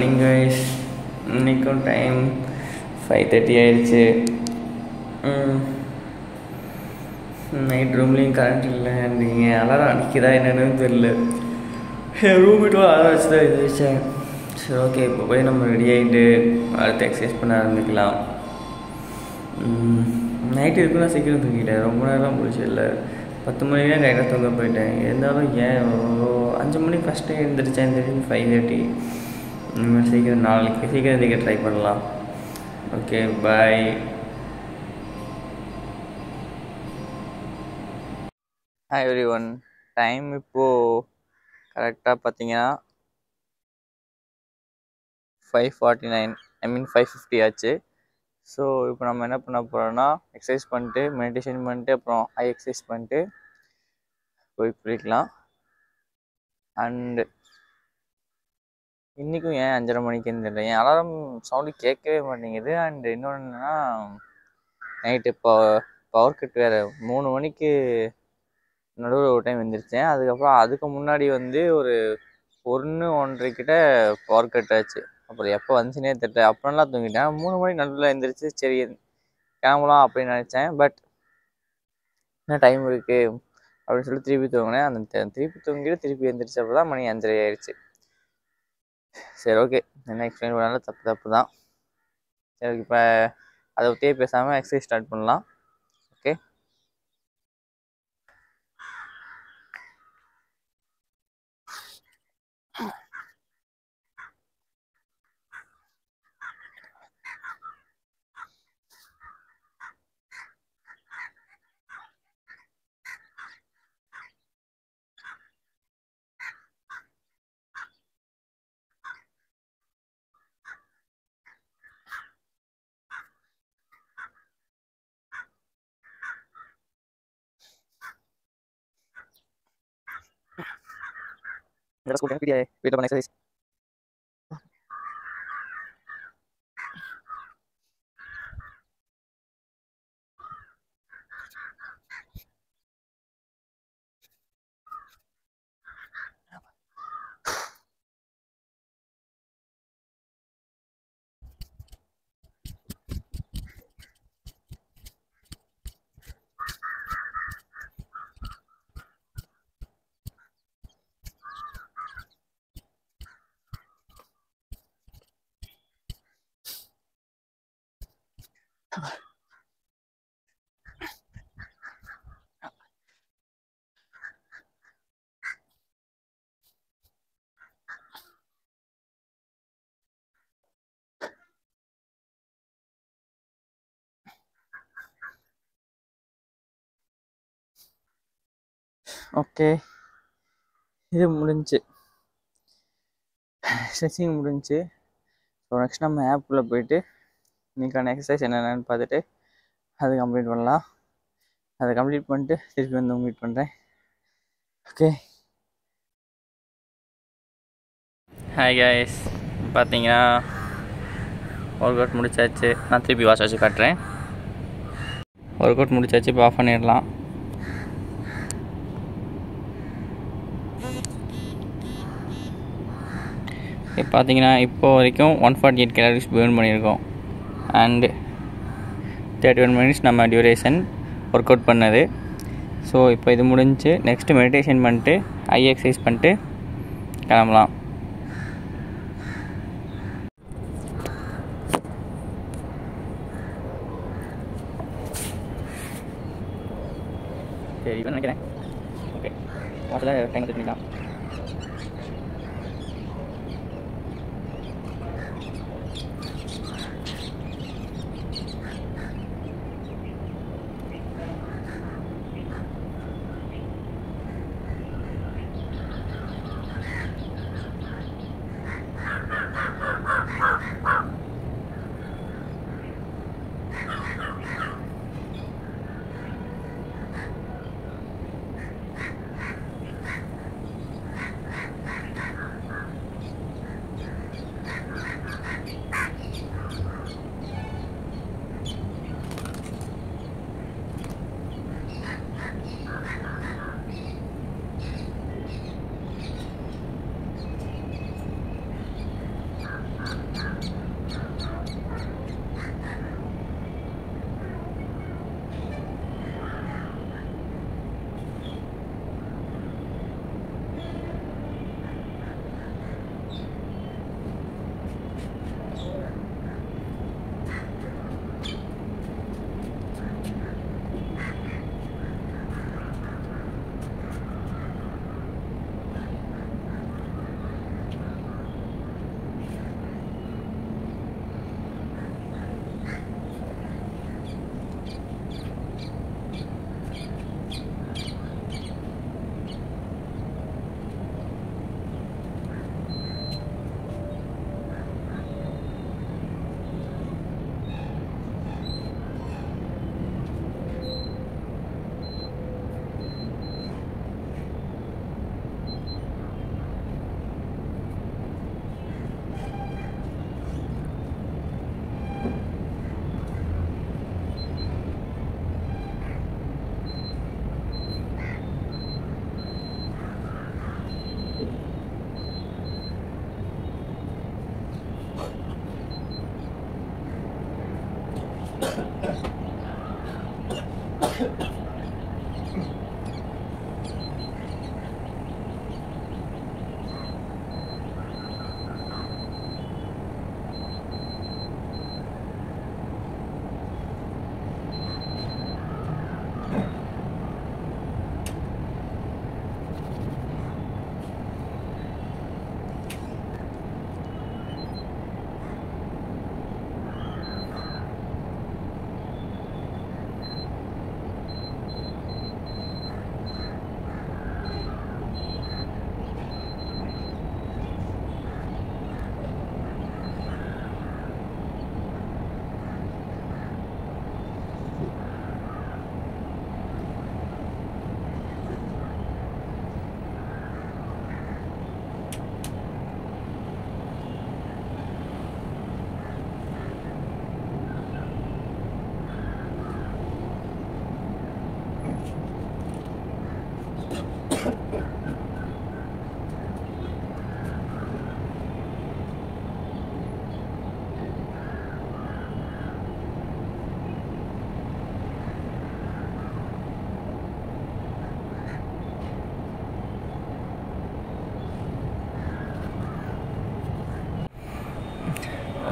Morning guys. இன்றைக்கும் time 5:30 ஆயிடுச்சு. Night ரூம்லேயும் current இல்லை. நீங்கள் அலாரம் அடிக்குதா என்னென்னு தெரில. என் ரூம்கிட்ட அலாரம் வச்சு தான் எழுந்திரிச்சேன். சரி, ஓகே, இப்போ போய் நம்ம ரெடி ஆகிட்டு அடுத்து எக்ஸசைஸ் பண்ண ஆரம்பிக்கலாம். நைட்டு இருக்குன்னா சீக்கிரம் தூங்கிட்டேன். ரொம்ப நேரம் போச்சு. இல்லை 10 மணிக்கு தான் கரெக்டாக தூங்க போயிட்டேன். இருந்தாலும் ஏன் 5 மணிக்கு ஃபஸ்ட்டு எழுந்திரிச்சேன். திரும்பி 5:30. இனிமேல் சீக்கிரம் நாளைக்கு சீக்கிரம் ட்ரை பண்ணலாம். Okay, bye. Hi everyone. Time இப்போது கரெக்டாக பார்த்தீங்கன்னா 5:49, 5:50 ஆச்சு. ஸோ இப்போ நம்ம என்ன பண்ண போகிறோன்னா எக்ஸசைஸ் பண்ணிட்டு மெடிடேஷன் பண்ணிட்டு அப்புறம் எக்ஸசைஸ் பண்ணிட்டு போய் குளிக்கலாம். அண்டு இன்றைக்கும் ஏன் 5:30 மணிக்குன்னு தெரியல, என் அலாரம் சவுண்டு கேட்கவே மாட்டேங்குது. அண்டு இன்னொன்றுனா நைட்டு இப்போ பவர் கட் வேறு. 3 மணிக்கு நடுவில் ஒரு டைம் எழுந்திரிச்சேன். அதுக்கப்புறம் அதுக்கு முன்னாடி ஒரு 1-1:30 கிட்ட பவர் கட் ஆச்சு. அப்புறம் எப்போ வந்துச்சுனே தெரியல. அப்புறம்லாம் தூங்கிட்டேன். 3 மணிக்கு நடுவில் எழுந்திரிச்சு சரி கிளம்பலாம் அப்படின்னு நினச்சேன். பட் இன்னும் டைம் இருக்குது அப்படின்னு சொல்லி திருப்பி தூங்கினேன். அந்த திருப்பி தூங்கிட்டு திருப்பி எழுந்திரிச்சப்போ தான் மணி 5:30 ஆயிடுச்சு. சரி, ஓகே, என்ன எக்ஸ்பிளைன் பண்ணாலும் தப்பு தான். சரி, இப்போ அதை பற்றியே பேசாமல் எக்ஸசைஸ் ஸ்டார்ட் பண்ணலாம். ஓகே, வீட்டில் பண்ண எக்ஸசைஸ். ஓகே, இது முடிஞ்சு ஸ்ட்ரெச்சிங் முடிஞ்சு. ஸோ நெக்ஸ்ட் நம்ம ஆப்புக்குள்ளே போயிட்டு இன்றைக்கான எக்ஸசைஸ் என்னென்னு பார்த்துட்டு அது கம்ப்ளீட் பண்ணலாம். அதை கம்ப்ளீட் பண்ணிட்டு திருப்பி வந்து மீட் பண்ணுறேன். Okay, hi guys. பார்த்தீங்கன்னா ஒர்க் அவுட் முடிச்சாச்சு. நான் திருப்பி வாட்ச் வச்சு காட்டுறேன். ஒர்க் அவுட் முடிச்சாச்சு. இப்போ ஆஃப் பண்ணிடலாம். பார்த்தீங்கன்னா இப்போ வரைக்கும் 148 கேலரிஸ் பேர்ன் பண்ணியிருக்கோம். அண்டு 31 மினிட்ஸ் நம்ம டியூரேஷன் ஒர்க் அவுட் பண்ணது. ஸோ இப்போ இது முடிஞ்சு நெக்ஸ்ட்டு மெடிடேஷன் பண்ணிட்டு எக்ஸசைஸ் பண்ணிட்டு கிளம்பலாம். சரி, இப்போ நினைக்கிறேன். ஓகே, வாட்சில் டைம் எடுத்துக்கலாம்.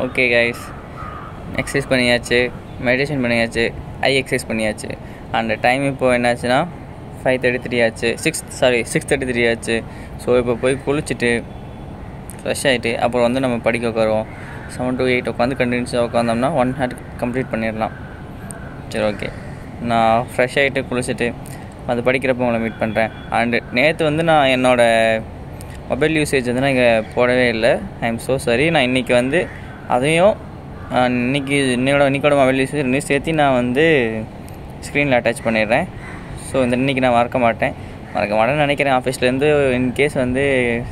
ஓகே கைஸ், எக்ஸசைஸ் பண்ணியாச்சு, மெடிடேஷன் பண்ணியாச்சு, ஐ எக்ஸசைஸ் பண்ணியாச்சு. அந்த டைம் இப்போது என்னாச்சுன்னா 5:33 ஆச்சு, 6:33 ஆச்சு. ஸோ இப்போ போய் குளிச்சுட்டு ஃப்ரெஷ் ஆகிட்டு அப்புறம் வந்து நம்ம படிக்க உட்காருவோம். 7 to 8 உட்காந்து கண்டினியூஸாக உட்காந்தோம்னா 1 hour கம்ப்ளீட் பண்ணிடலாம். சரி, ஓகே. நான் ஃப்ரெஷ் ஆகிட்டு குளிச்சுட்டு அது படிக்கிறப்போ உங்களை மீட் பண்ணுறேன். அண்டு நேற்று வந்து நான் என்னோடய மொபைல் யூசேஜ் வந்து நான் இங்கே போடவே இல்லை. I am so sorry. நான் இன்றைக்கி வந்து அதையும் இன்னைக்கோட மொபைல் யூசேஜ் ரெண்டையும் சேர்த்து நான் வந்து ஸ்க்ரீனில் அட்டாச் பண்ணிடுறேன். ஸோ இன்றைக்கி நான் மறக்க மாட்டேன்னு நினைக்கிறேன். ஆஃபீஸ்லேருந்து இன்கேஸ் வந்து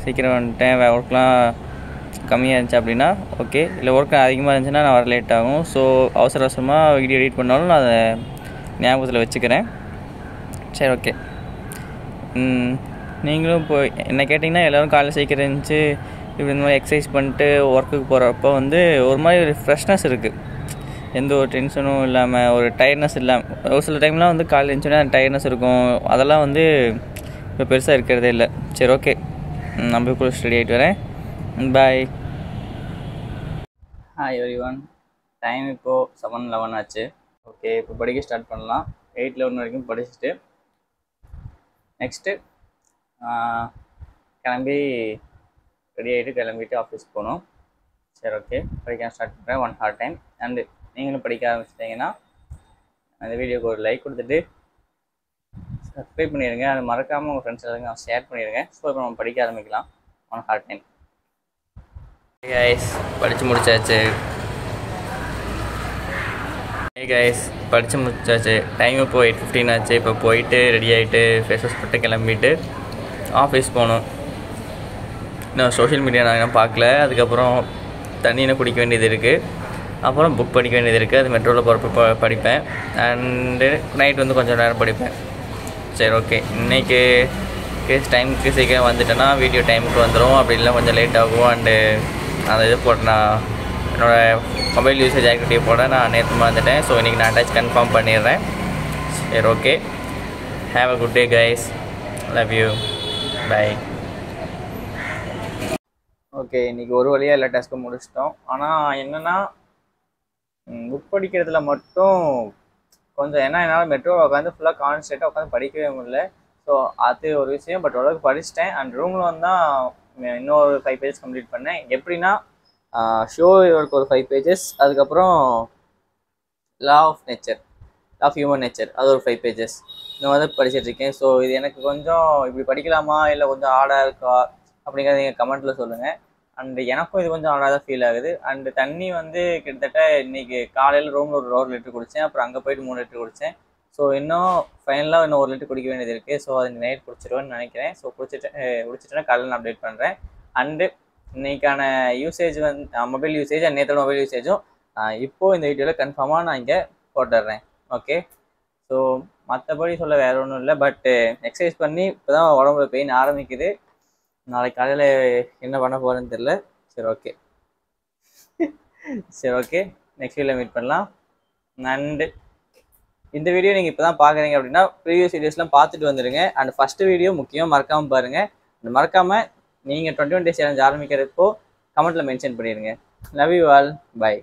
சீக்கிரம் வந்துட்டேன், ஒர்க்லாம் கம்மியாக இருந்துச்சு அப்படின்னா ஓகே, இல்லை ஒர்க் அதிகமாக இருந்துச்சுன்னா நான் வர லேட் ஆகும். ஸோ அவசரமாக வீடியோ எடிட் பண்ணாலும் நான் அதை ஞாபகத்தில் வச்சுக்கிறேன். சரி, ஓகே. நீங்களும் இப்போ என்ன கேட்டிங்கன்னா எல்லோரும் காலையில் சீக்கிரம் இருந்துச்சு இப்படி இந்த மாதிரி எக்ஸசைஸ் பண்ணிட்டு ஒர்க்குக்கு போகிறப்போ வந்து ஒரு மாதிரி ஒரு ஃப்ரெஷ்னஸ் இருக்குது. எந்த ஒரு டென்ஷனும் இல்லாமல், ஒரு டயர்ட்னஸ் இல்லாமல். ஒரு சில டைம்லாம் வந்து காலையில் இருந்துச்சுன்னா டயர்ட்னஸ் இருக்கும். அதெல்லாம் வந்து இப்போ பெருசாக இருக்கிறதே இல்லை. சரி, ஓகே. நம்ம கூட ஸ்டடி ஆகிட்டு வரேன். பாய். Hi everyone. டைம் இப்போது 7:11 ஆச்சு. ஓகே, இப்போ படிக்க ஸ்டார்ட் பண்ணலாம். 8:11 வரைக்கும் படிச்சுட்டு நெக்ஸ்ட்டு ரெடி ஆகிட்டு கிளம்பிட்டு ஆஃபீஸ் போகணும். சரி, ஓகே. படிக்க ஸ்டார்ட் பண்ணுறேன். 1 hour டைம். அண்டு நீங்களும் படிக்க ஆரம்பிச்சிட்டிங்கன்னா அந்த வீடியோக்கு ஒரு லைக் கொடுத்துட்டு சப்ஸ்கிரைப் பண்ணிடுங்க. அது மறக்காமல் உங்கள் ஃப்ரெண்ட்ஸ் எல்லாருக்கும் ஷேர் பண்ணிடுங்க. ஸோ இப்போ நம்ம படிக்க ஆரம்பிக்கலாம். 1 hour டைம். கைஸ், படித்து முடிச்சாச்சு. படித்து முடிச்சாச்சு. டைம் இப்போ 8:15 ஆச்சு. இப்போ போயிட்டு ரெடி ஆகிட்டு ஃபேஸ் வாஷ் போட்டு கிளம்பிட்டு ஆஃபீஸ் போகணும். இன்னும் சோஷியல் மீடியா நான் இன்னும் பார்க்கல. அதுக்கப்புறம் தண்ணி இன்னும் குடிக்க வேண்டியது இருக்குது. அப்புறம் புக் படிக்க வேண்டியது இருக்குது. அது மெட்ரோவில் போகிறப்ப படிப்பேன். அண்டு நைட் வந்து கொஞ்சம் நேரம் படிப்பேன். சரி, ஓகே. இன்றைக்கி டைமுக்கு சீக்கிரம் வந்துட்டேன்னா வீடியோ டைமுக்கு வந்துடும். அப்படி இல்லை கொஞ்சம் லேட் ஆகும். அண்டு அந்த இது போட்டு நான் என்னோடய மொபைல் யூசேஜ் ஆக்டிவிட்டியை போட நான் நேற்று வந்துட்டேன். ஸோ இன்றைக்கி நான் அட்டாச் கன்ஃபார்ம் பண்ணிடுறேன். சரி, okay. Have a good day guys. Love you. Bye. Okay, இன்றைக்கி ஒரு வழியாக எல்லா டாஸ்க்கும் முடிச்சிட்டோம். ஆனால் என்னென்னா புக் படிக்கிறதுல மட்டும் கொஞ்சம் என்னால் மெட்ரோவில் உட்காந்து ஃபுல்லாக கான்சன்ட்ரேட்டாக உட்காந்து படிக்கவே முடியல. ஸோ அது ஒரு விஷயம். பட் ஓரளவுக்கு படிச்சிட்டேன். அண்ட் ரூமில் வந்தால் இன்னொரு 5 pages கம்ப்ளீட் பண்ணேன். எப்படின்னா ஷோ இவருக்கு ஒரு 5 pages, அதுக்கப்புறம் லா ஆஃப் ஹியூமன் நேச்சர் அது ஒரு 5 pages இந்த மாதிரி படிச்சிட்ருக்கேன். ஸோ இது எனக்கு கொஞ்சம் இப்படி படிக்கலாமா இல்லை கொஞ்சம் ஹார்டாக இருக்கா அப்படிங்கிறத நீங்கள் கமெண்ட்டில் சொல்லுங்கள். அண்டு எனக்கும் இது கொஞ்சம் ஹார்டாக தான் ஃபீல் ஆகுது. அண்டு தண்ணி வந்து கிட்டத்தட்ட இன்றைக்கி காலையில் ரூமில் ஒரு 1 லிட்டர் குடித்தேன். அப்புறம் அங்கே போய்ட்டு 3 லிட்டர் குடித்தேன். ஸோ இன்னும் ஃபைனலாக இன்னும் 1 லிட்டர் குடிக்க வேண்டியது இருக்குது. ஸோ அது நைட் குடிச்சிடுவேன்னு நினைக்கிறேன். ஸோ குடிச்சிட்டேன்னா காலையில் நான் அப்டேட் பண்ணுறேன். அண்டு இன்றைக்கான யூசேஜ் வந்து மொபைல் யூசேஜ் நேற்றோட மொபைல் யூசேஜும் இப்போது இந்த வீடியோவில் கன்ஃபார்மாக நான் இங்கே போட்டுடுறேன். ஓகே. ஸோ மற்றபடி சொல்ல வேறு ஒன்றும் இல்லை. பட்டு எக்ஸசைஸ் பண்ணி இப்போ தான் உடம்புல பெயின் ஆரம்பிக்குது. நாளைக்கு காலையில் என்ன பண்ண போகிறேன்னு தெரில. சரி, ஓகே. நெக்ஸ்ட் வீடியோவில் மீட் பண்ணலாம். நன்றி. இந்த வீடியோ நீங்கள் இப்போ தான் பார்க்குறீங்க அப்படின்னா ப்ரீவியஸ் வீடியோஸ்லாம் பார்த்துட்டு வந்துடுங்க. அண்ட் ஃபஸ்ட்டு வீடியோ முக்கியம் மறக்காமல் பாருங்கள். அண்ட் மறக்காமல் நீங்கள் 21 டேஸ் சேலஞ்ச் ஆரம்பிக்கிறப்போ கமெண்ட்டில் மென்ஷன் பண்ணிடுங்க. Love you all. பை.